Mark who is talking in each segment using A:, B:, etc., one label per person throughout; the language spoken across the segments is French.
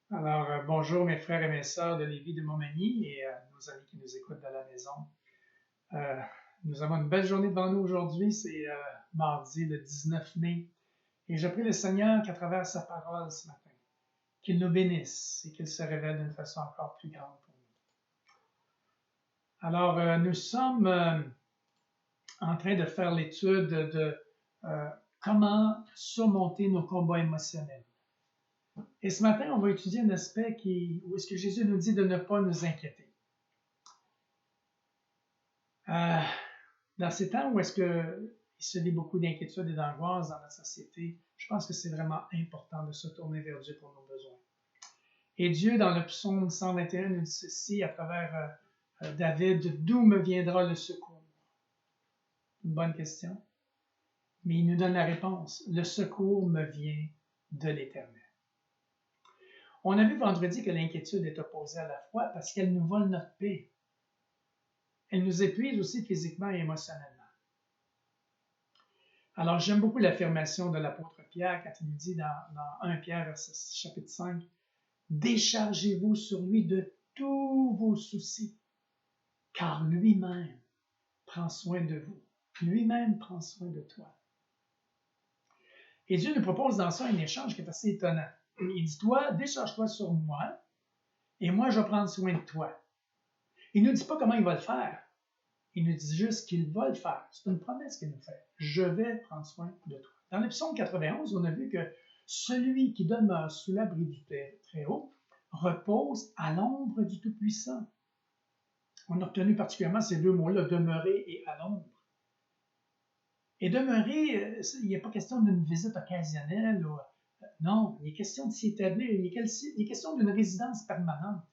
A: Bonjour mes frères et mes sœurs de Lévis de Montmagny et nos amis qui nous écoutent de la maison. Euh, nous avons une belle journée devant nous aujourd'hui, c'est mardi le 19 mai. Et je prie le Seigneur qu'à travers sa parole ce matin, qu'il nous bénisse et qu'il se révèle d'une façon encore plus grande pour nous. Nous sommes en train de faire l'étude de comment surmonter nos combats émotionnels. Et ce matin, on va étudier un aspect où est-ce que Jésus nous dit de ne pas nous inquiéter. Dans ces temps où est-ce qu'il se lit beaucoup d'inquiétudes et d'angoisse dans notre société, je pense que c'est vraiment important de se tourner vers Dieu pour nos besoins. Et Dieu, dans le psaume 121, nous dit ceci à travers David, d'où me viendra le secours? Une bonne question. Mais il nous donne la réponse. Le secours me vient de l'Éternel. On a vu vendredi que l'inquiétude est opposée à la foi parce qu'elle nous vole notre paix. Elle nous épuise aussi physiquement et émotionnellement. Alors, j'aime beaucoup l'affirmation de l'apôtre Pierre quand il nous dit dans 1 Pierre, chapitre 5, « Déchargez-vous sur lui de tous vos soucis, car lui-même prend soin de vous. Lui-même prend soin de toi. » Et Dieu nous propose dans ça un échange qui est assez étonnant. Il dit, « Toi, décharge-toi sur moi, et moi, je vais prendre soin de toi. » Il ne nous dit pas comment il va le faire. Il nous dit juste qu'il va le faire. C'est une promesse qu'il nous fait. Je vais prendre soin de toi. Dans le psaume 91, on a vu que celui qui demeure sous l'abri du Très-Haut repose à l'ombre du Tout-Puissant. On a retenu particulièrement ces deux mots-là, demeurer et à l'ombre. Et demeurer, il n'est pas question d'une visite occasionnelle. Non, il est question de s'y établir. Il est question d'une résidence permanente.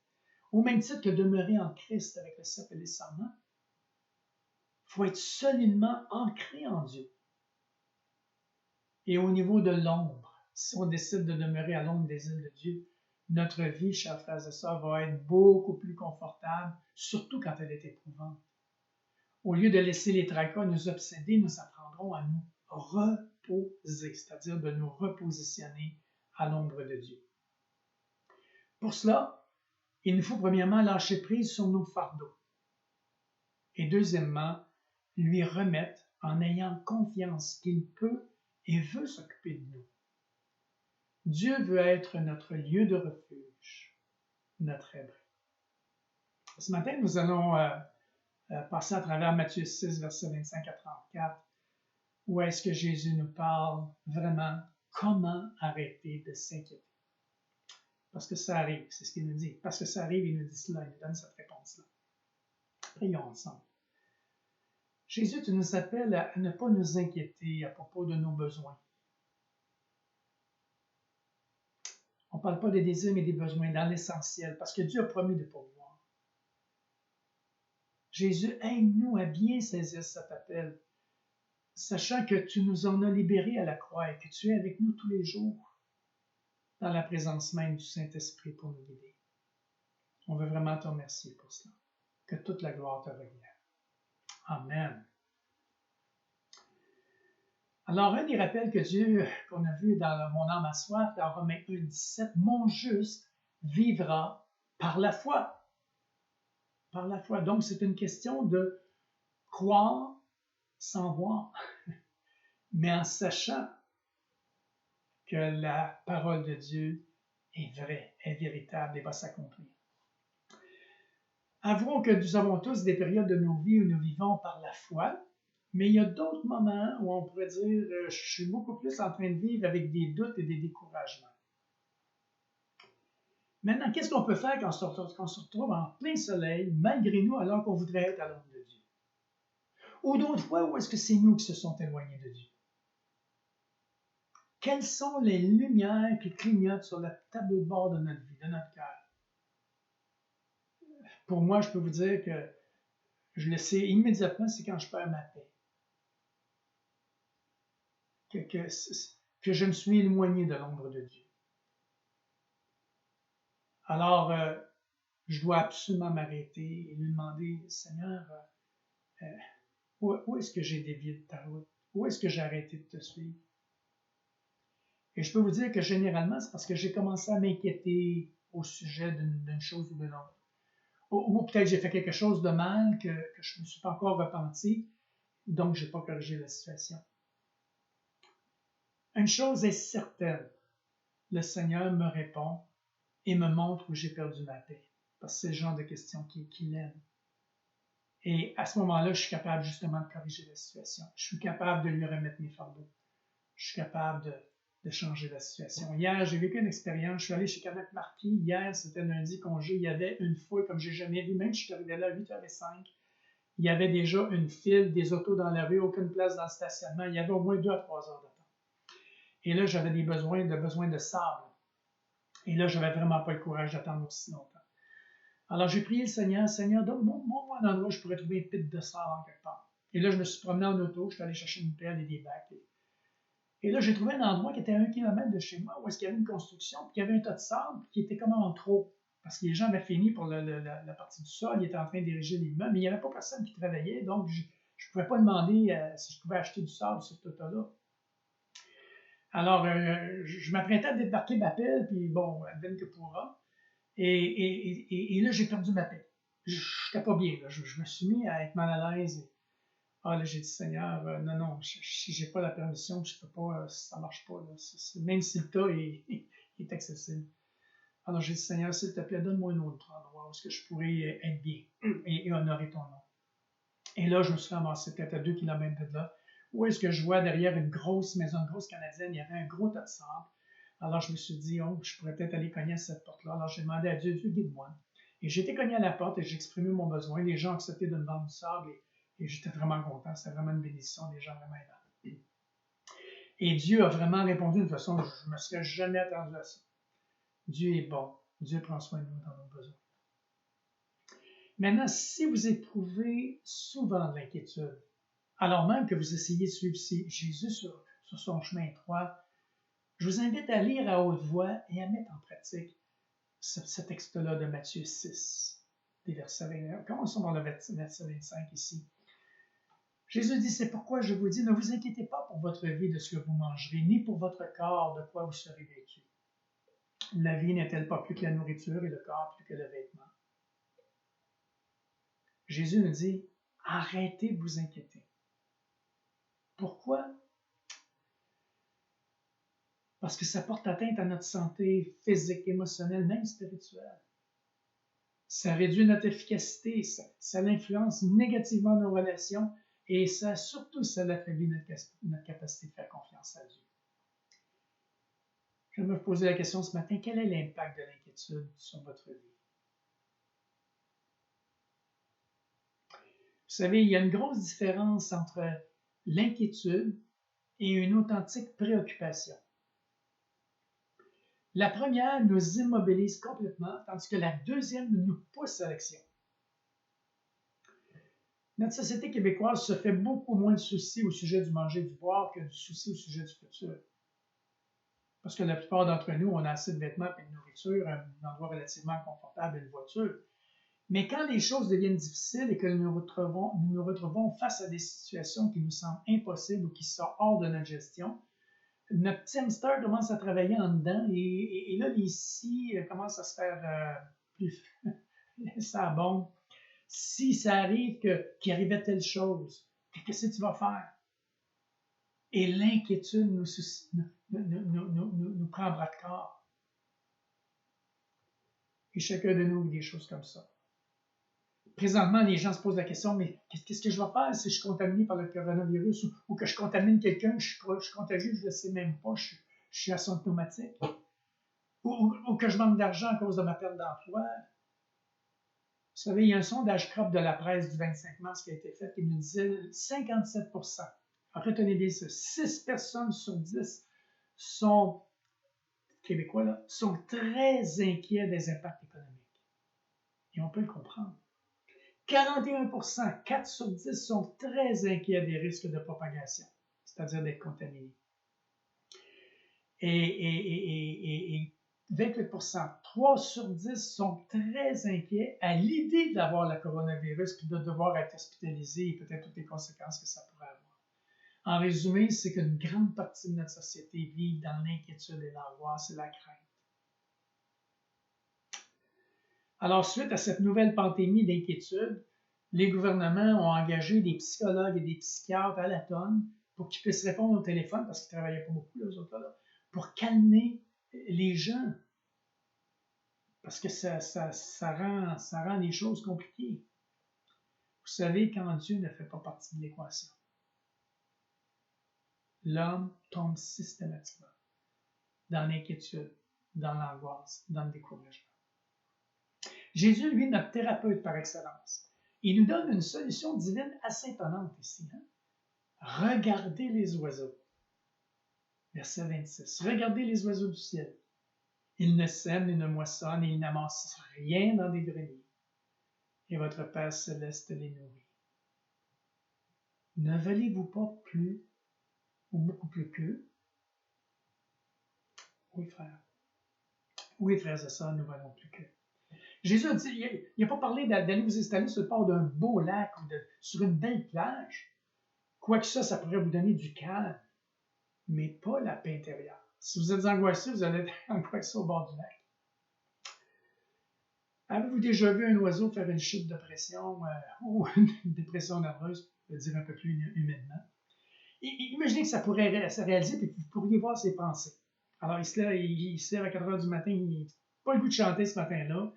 A: Au même titre que demeurer en Christ avec le salut et les serments. Il faut être solidement ancré en Dieu. Et au niveau de l'ombre, si on décide de demeurer à l'ombre des ailes de Dieu, notre vie, chers frères et sœurs, va être beaucoup plus confortable, surtout quand elle est éprouvante. Au lieu de laisser les tracas nous obséder, nous apprendrons à nous reposer, c'est-à-dire de nous repositionner à l'ombre de Dieu. Pour cela, il nous faut premièrement lâcher prise sur nos fardeaux. Et deuxièmement, lui remettre en ayant confiance qu'il peut et veut s'occuper de nous. Dieu veut être notre lieu de refuge, notre abri. Ce matin, nous allons passer à travers Matthieu 6, versets 25 à 34, où est-ce que Jésus nous parle vraiment comment arrêter de s'inquiéter. Parce que ça arrive, c'est ce qu'il nous dit. Parce que ça arrive, il nous dit cela, il nous donne cette réponse-là. Prions ensemble. Jésus, tu nous appelles à ne pas nous inquiéter à propos de nos besoins. On ne parle pas des désirs, mais des besoins, dans l'essentiel, parce que Dieu a promis de pourvoir. Jésus, aide-nous à bien saisir cet appel, sachant que tu nous en as libérés à la croix et que tu es avec nous tous les jours, dans la présence même du Saint-Esprit pour nous guider. On veut vraiment te remercier pour cela. Que toute la gloire te revienne. Amen. Alors, un des rappels que Dieu, qu'on a vu dans Mon âme a soif, dans Romains 1, 17, mon juste vivra par la foi. Par la foi. Donc, c'est une question de croire sans voir, mais en sachant que la parole de Dieu est vraie, est véritable et va s'accomplir. Avouons que nous avons tous des périodes de nos vies où nous vivons par la foi, mais il y a d'autres moments où on pourrait dire je suis beaucoup plus en train de vivre avec des doutes et des découragements. Maintenant, qu'est-ce qu'on peut faire quand on se retrouve en plein soleil, malgré nous, alors qu'on voudrait être à l'ombre de Dieu? Ou d'autres fois, où est-ce que c'est nous qui se sont éloignés de Dieu? Quelles sont les lumières qui clignotent sur la table de bord de notre vie, de notre cœur? Pour moi, je peux vous dire que je le sais immédiatement, c'est quand je perds ma paix. Que je me suis éloigné de l'ombre de Dieu. Alors, je dois absolument m'arrêter et lui demander, Seigneur, où est-ce que j'ai dévié de ta route? Où est-ce que j'ai arrêté de te suivre? Et je peux vous dire que généralement, c'est parce que j'ai commencé à m'inquiéter au sujet d'une chose ou d'une autre. Ou peut-être j'ai fait quelque chose de mal que je ne me suis pas encore repenti, donc je n'ai pas corrigé la situation. Une chose est certaine, le Seigneur me répond et me montre où j'ai perdu ma paix, parce que c'est le genre de questions qu'il aime. Et à ce moment-là, je suis capable justement de corriger la situation. Je suis capable de lui remettre mes fardeaux. Je suis capable de changer la situation. Hier, j'ai vécu une expérience. Je suis allé chez Canac Marquis. Hier, c'était lundi congé. Il y avait une foule comme je n'ai jamais vu. Même si je suis arrivé là à 8h05, il y avait déjà une file, des autos dans la rue, aucune place dans le stationnement. Il y avait au moins 2 à 3 heures d'attente. Et là, j'avais des besoins de sable. Et là, je n'avais vraiment pas le courage d'attendre aussi longtemps. Alors, j'ai prié le Seigneur. Seigneur, donne-moi un endroit où je pourrais trouver une pile de sable en quelque part. Et là, je me suis promené en auto. Je suis allé chercher une pelle et des bacs. Et là, j'ai trouvé un endroit qui était à 1 kilomètre de chez moi où est-ce qu'il y avait une construction, puis il y avait un tas de sable qui était comme en trop. Parce que les gens avaient fini pour la partie du sol, ils étaient en train d'ériger l'immeuble, mais il n'y avait pas personne qui travaillait, donc je ne pouvais pas demander si je pouvais acheter du sable sur ce tas-là. Alors, je m'apprêtais à débarquer ma pelle, puis bon, advienne que pourra. Et là, j'ai perdu ma pelle. Je n'étais pas bien, là. Je me suis mis à être mal à l'aise. Ah, là, j'ai dit, Seigneur, non, si j'ai pas la permission, je peux pas, ça marche pas, là. Même si le tas est accessible. Alors, j'ai dit, Seigneur, s'il te plaît, donne-moi un autre endroit où est-ce que je pourrais être bien et honorer ton nom. Et là, je me suis ramassé peut-être à 2 kilomètres de là, où est-ce que je vois derrière une grosse maison, une grosse canadienne, il y avait un gros tas de sable. Alors, je me suis dit, oh, je pourrais peut-être aller cogner à cette porte-là. Alors, j'ai demandé à Dieu, Dieu, guide-moi. Et j'ai été cogné à la porte et j'ai exprimé mon besoin. Les gens ont accepté de me vendre du sable et j'étais vraiment content. C'était vraiment une bénédiction, des gens vraiment aimables. Et Dieu a vraiment répondu d'une façon, je ne me serais jamais attendu à ça. Dieu est bon. Dieu prend soin de nous dans nos besoins. Maintenant, si vous éprouvez souvent de l'inquiétude, alors même que vous essayez de suivre Jésus sur son chemin étroit, je vous invite à lire à haute voix et à mettre en pratique ce texte-là de Matthieu 6, des versets 21. Commençons par le verset 25 ici. Jésus dit, c'est pourquoi je vous dis, ne vous inquiétez pas pour votre vie de ce que vous mangerez, ni pour votre corps de quoi vous serez vêtu. La vie n'est-elle pas plus que la nourriture et le corps plus que le vêtement? Jésus nous dit, arrêtez de vous inquiéter. Pourquoi? Parce que ça porte atteinte à notre santé physique, émotionnelle, même spirituelle. Ça réduit notre efficacité, ça influence négativement nos relations et ça affaiblit notre capacité de faire confiance à Dieu. Je vais me poser la question ce matin, quel est l'impact de l'inquiétude sur votre vie? Vous savez, il y a une grosse différence entre l'inquiétude et une authentique préoccupation. La première nous immobilise complètement, tandis que la deuxième nous pousse à l'action. Notre société québécoise se fait beaucoup moins de soucis au sujet du manger et du boire que du souci au sujet du futur. Parce que la plupart d'entre nous, on a assez de vêtements et de nourriture, un endroit relativement confortable et une voiture. Mais quand les choses deviennent difficiles et que nous nous retrouvons face à des situations qui nous semblent impossibles ou qui sont hors de notre gestion, notre petit hamster commence à travailler en dedans et là, les scies commencent à se faire plus ça bombe. Si ça arrive qu'il arrivait telle chose, qu'est-ce que tu vas faire? Et l'inquiétude nous prend bras de corps. Et chacun de nous vit des choses comme ça. Présentement, les gens se posent la question, mais qu'est-ce que je vais faire si je suis contaminé par le coronavirus ou que je contamine quelqu'un, je suis contagieux, je ne le sais même pas, je suis asymptomatique, ou que je manque d'argent à cause de ma perte d'emploi. Vous savez, il y a un sondage CROP de la presse du 25 mars qui a été fait qui nous disait 57%. Retenez bien ça, 6 personnes sur 10 sont québécois, là, sont très inquiets des impacts économiques. Et on peut le comprendre. 41%, 4 sur 10 sont très inquiets des risques de propagation, c'est-à-dire d'être contaminés. Et 28%, 3 sur 10 sont très inquiets à l'idée d'avoir le coronavirus puis de devoir être hospitalisé et peut-être toutes les conséquences que ça pourrait avoir. En résumé, c'est qu'une grande partie de notre société vit dans l'inquiétude et l'angoisse et la crainte. Alors, suite à cette nouvelle pandémie d'inquiétude, les gouvernements ont engagé des psychologues et des psychiatres à la tonne pour qu'ils puissent répondre au téléphone, parce qu'ils ne travaillaient pas beaucoup, les autres là, pour calmer les gens. Parce que ça rend les choses compliquées. Vous savez, quand Dieu ne fait pas partie de l'équation, l'homme tombe systématiquement dans l'inquiétude, dans l'angoisse, dans le découragement. Jésus, lui, est notre thérapeute par excellence. Il nous donne une solution divine assez étonnante ici. Regardez les oiseaux. Verset 26. Regardez les oiseaux du ciel. Ils ne sèment, ils ne moissonnent, et ils n'amassent rien dans des greniers. Et votre Père céleste les nourrit. Ne valez-vous pas plus ou beaucoup plus qu'eux? Oui, frère. Oui, frères et sœurs, nous valons plus qu'eux. Jésus a dit, il n'a pas parlé d'aller vous installer sur le bord d'un beau lac ou sur une belle plage. Quoique ça pourrait vous donner du calme, mais pas la paix intérieure. Si vous êtes angoissé, vous allez être angoissé au bord du lac. Avez-vous déjà vu un oiseau faire une chute de pression ou une dépression nerveuse, pour le dire un peu plus humainement? Imaginez que ça pourrait se réaliser et que vous pourriez voir ses pensées. Alors, il se lève à 4 heures du matin, il n'a pas le goût de chanter ce matin-là.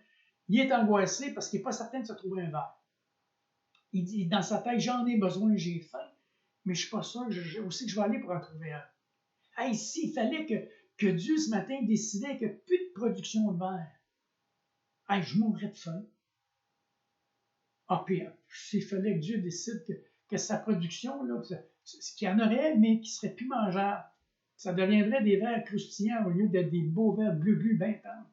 A: Il est angoissé parce qu'il n'est pas certain de se trouver un verre. Il dit dans sa tête, j'en ai besoin, j'ai faim, mais je ne suis pas sûr aussi que je vais aller pour en trouver un. Hey, s'il fallait que Dieu ce matin décidait qu'il n'y a plus de production de verre, hey, je mourrais de faim. Ah, puis s'il fallait que Dieu décide que sa production, là, qu'il y en aurait, mais qui ne serait plus mangeable, ça deviendrait des verres croustillants au lieu d'être des beaux verres bleu bien tendres.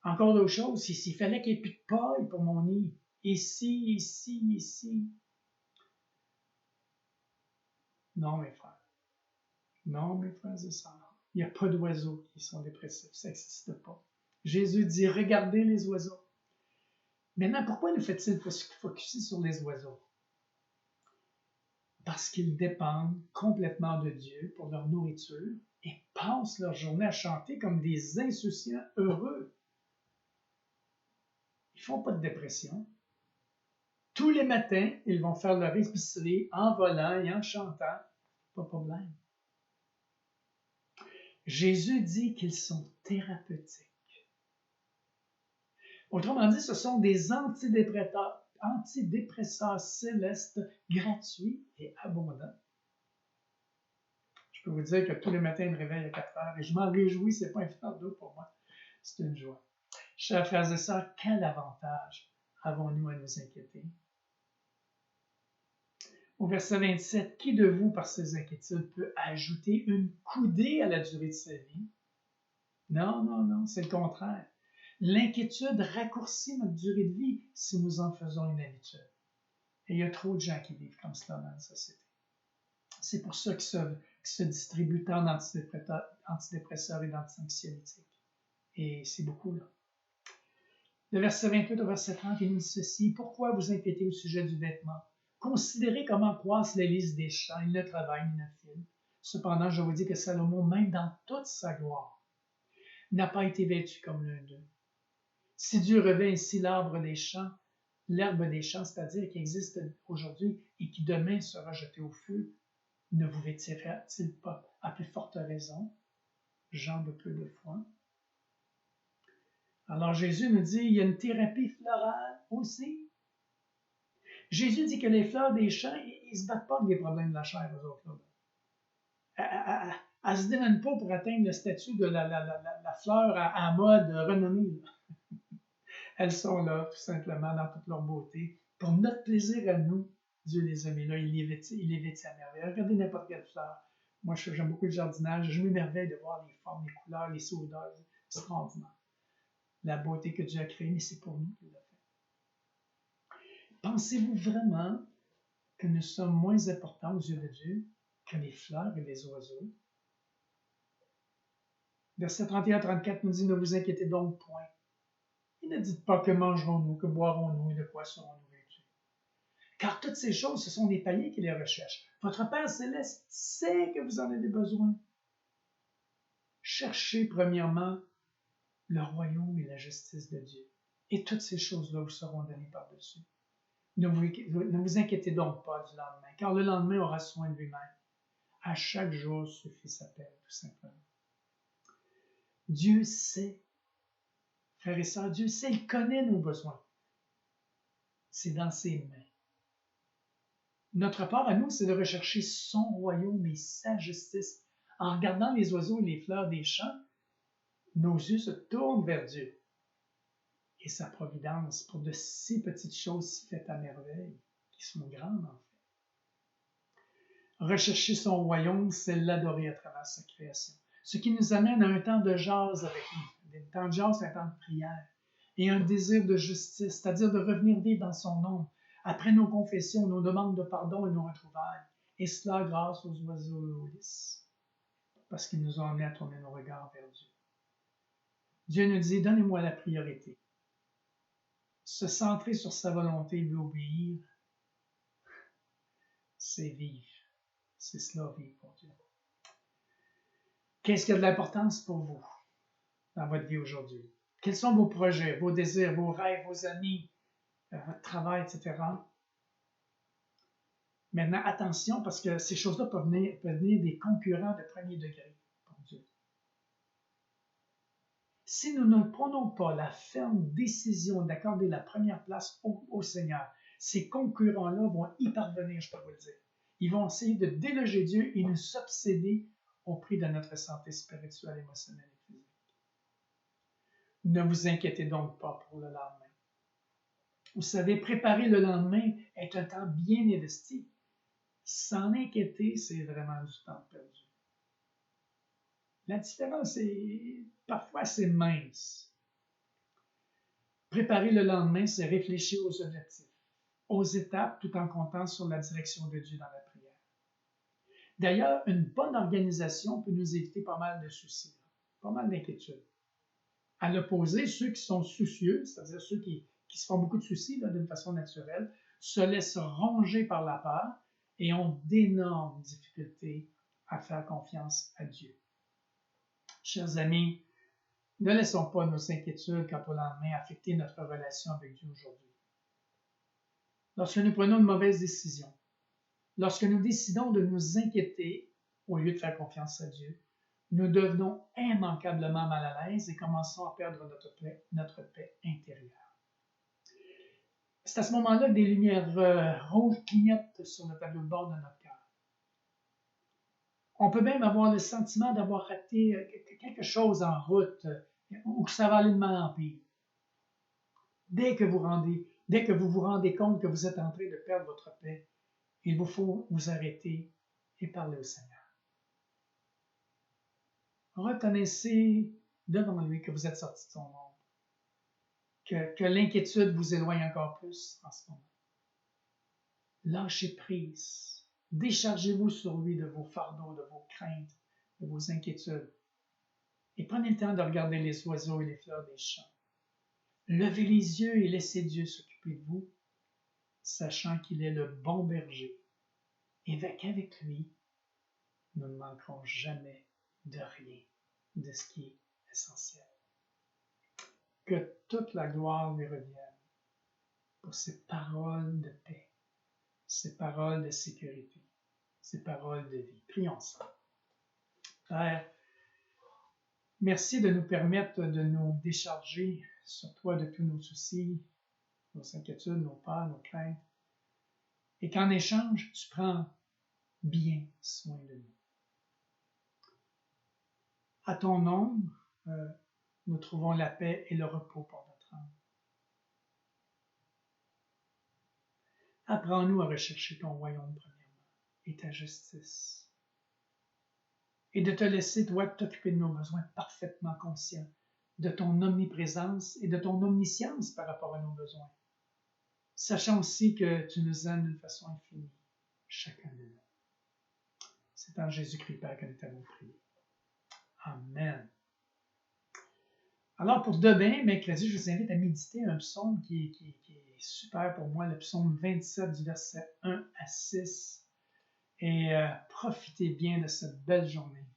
A: Encore d'autres choses, s'il fallait qu'il n'y ait plus de paille pour mon nid, ici. Non, mes frères. Non, mes frères et sœurs. Il n'y a pas d'oiseaux qui sont dépressifs. Ça n'existe pas. Jésus dit, regardez les oiseaux. Maintenant, pourquoi nous fait-il focusser sur les oiseaux? Parce qu'ils dépendent complètement de Dieu pour leur nourriture et passent leur journée à chanter comme des insouciants heureux. Ils ne font pas de dépression. Tous les matins, ils vont faire leur épicerie en volant et en chantant. Pas de problème. Jésus dit qu'ils sont thérapeutiques. Autrement dit, ce sont des antidépresseurs célestes gratuits et abondants. Je peux vous dire que tous les matins, je me réveille à 4 heures et je m'en réjouis, ce n'est pas un fardeau pour moi, c'est une joie. Chers frères et sœurs, quel avantage avons-nous à nous inquiéter? Au verset 27, qui de vous, par ses inquiétudes, peut ajouter une coudée à la durée de sa vie? Non, c'est le contraire. L'inquiétude raccourcit notre durée de vie si nous en faisons une habitude. Et il y a trop de gens qui vivent comme cela dans la société. C'est pour ça qu'ils se distribuent tant d'antidépresseurs et d'anti-anxiolytiques. Et c'est beaucoup là. De verset 28 au verset 30, il nous dit ceci. Pourquoi vous inquiétez au sujet du vêtement? Considérez comment croissent les lys des champs. Ils ne travaillent ni ne filent. Cependant, je vous dis que Salomon, même dans toute sa gloire, n'a pas été vêtu comme l'un d'eux. Si Dieu revêt ainsi l'herbe des champs, c'est-à-dire qui existe aujourd'hui et qui demain sera jeté au feu, ne vous vêtira-t-il pas à plus forte raison, gens de peu de foi? Alors Jésus nous dit, il y a une thérapie florale aussi. Jésus dit que les fleurs des champs, ils ne se battent pas avec des problèmes de la chair, eux autres. Elles ne se démènent pas pour atteindre le statut de la fleur à mode renommée. Elles sont là, tout simplement, dans toute leur beauté. Pour notre plaisir à nous, Dieu les a mis là, il les vêtit à merveille. Regardez n'importe quelle fleur. Moi, j'aime beaucoup le jardinage. Je m'émerveille de voir les formes, les couleurs, les soudeurs. C'est extraordinaire. La beauté que Dieu a créée, mais c'est pour nous qu'il l'a fait. Pensez-vous vraiment que nous sommes moins importants aux yeux de Dieu que les fleurs et les oiseaux? Verset 31-34 nous dit, ne vous inquiétez donc point. Il ne dit pas que mangerons-nous, que boirons-nous et de quoi serons-nous vêtus. Car toutes ces choses, ce sont des païens qui les recherchent. Votre Père céleste sait que vous en avez besoin. Cherchez premièrement le royaume et la justice de Dieu. Et toutes ces choses-là vous seront données par-dessus. Ne vous inquiétez donc pas du lendemain, car le lendemain aura soin de lui-même. À chaque jour suffit sa peine, tout simplement. Dieu sait, frères et sœurs, Dieu sait, il connaît nos besoins. C'est dans ses mains. Notre part à nous, c'est de rechercher son royaume et sa justice. En regardant les oiseaux et les fleurs des champs, nos yeux se tournent vers Dieu et sa providence pour de si petites choses si faites à merveille, qui sont grandes en fait. Rechercher son royaume, c'est l'adorer à travers sa création. Ce qui nous amène à un temps de jase avec lui. Un temps de jase, un temps de prière. Et un désir de justice, c'est-à-dire de revenir vivre dans son nom, après nos confessions, nos demandes de pardon et nos retrouvailles. Et cela grâce aux oiseaux et aux lys, parce qu'ils nous ont amenés à tourner nos regards vers Dieu. Dieu nous dit, donnez-moi la priorité. Se centrer sur sa volonté et lui obéir, c'est vivre. C'est cela, vivre pour Dieu. Qu'est-ce qui a de l'importance pour vous dans votre vie aujourd'hui? Quels sont vos projets, vos désirs, vos rêves, vos amis, votre travail, etc.? Maintenant, attention, parce que ces choses-là peuvent venir des concurrents de premier degré pour Dieu. Si nous ne prenons pas la ferme décision d'accorder la première place au Seigneur, ces concurrents-là vont y parvenir, je peux vous le dire. Ils vont essayer de déloger Dieu et nous obséder au prix de notre santé spirituelle, émotionnelle et physique. Ne vous inquiétez donc pas pour le lendemain. Vous savez, préparer le lendemain est un temps bien investi. S'en inquiéter, c'est vraiment du temps perdu. La différence est parfois assez mince. Préparer le lendemain, c'est réfléchir aux objectifs, aux étapes, tout en comptant sur la direction de Dieu dans la prière. D'ailleurs, une bonne organisation peut nous éviter pas mal de soucis, pas mal d'inquiétudes. À l'opposé, ceux qui sont soucieux, c'est-à-dire ceux qui se font beaucoup de soucis d'une façon naturelle, se laissent ronger par la peur et ont d'énormes difficultés à faire confiance à Dieu. Chers amis, ne laissons pas nos inquiétudes quant au lendemain affecter notre relation avec Dieu aujourd'hui. Lorsque nous prenons une mauvaise décision, lorsque nous décidons de nous inquiéter au lieu de faire confiance à Dieu, nous devenons immanquablement mal à l'aise et commençons à perdre notre paix intérieure. C'est à ce moment-là que des lumières rouges clignotent sur le tableau de bord de notre cœur. On peut même avoir le sentiment d'avoir raté quelque chose en route ou que ça va aller de mal en pire. Dès que vous vous rendez compte que vous êtes en train de perdre votre paix, il vous faut vous arrêter et parler au Seigneur. Reconnaissez devant lui que vous êtes sorti de son monde, que l'inquiétude vous éloigne encore plus en ce moment. Lâchez prise. Déchargez-vous sur lui de vos fardeaux, de vos craintes, de vos inquiétudes. Et prenez le temps de regarder les oiseaux et les fleurs des champs. Levez les yeux et laissez Dieu s'occuper de vous, sachant qu'il est le bon berger. Et qu'avec lui, nous ne manquerons jamais de rien de ce qui est essentiel. Que toute la gloire lui revienne pour ces paroles de paix, ces paroles de sécurité, ces paroles de vie. Prions ensemble. Père, merci de nous permettre de nous décharger sur toi de tous nos soucis, nos inquiétudes, nos peurs, nos craintes, et qu'en échange, tu prends bien soin de nous. À ton nom, nous trouvons la paix et le repos pour notre âme. Apprends-nous à rechercher ton royaume premièrement et ta justice, et de te laisser, toi, t'occuper de nos besoins parfaitement conscients de ton omniprésence et de ton omniscience par rapport à nos besoins, sachant aussi que tu nous aimes d'une façon infinie, chacun de nous. C'est en Jésus-Christ, Père, que nous t'avons prié. Amen. Alors, pour demain, mercredi, je vous invite à méditer un psaume qui est super pour moi, le psaume 27 du verset 1 à 6. Et profitez bien de cette belle journée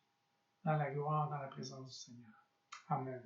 A: dans la gloire, dans la présence du Seigneur. Amen.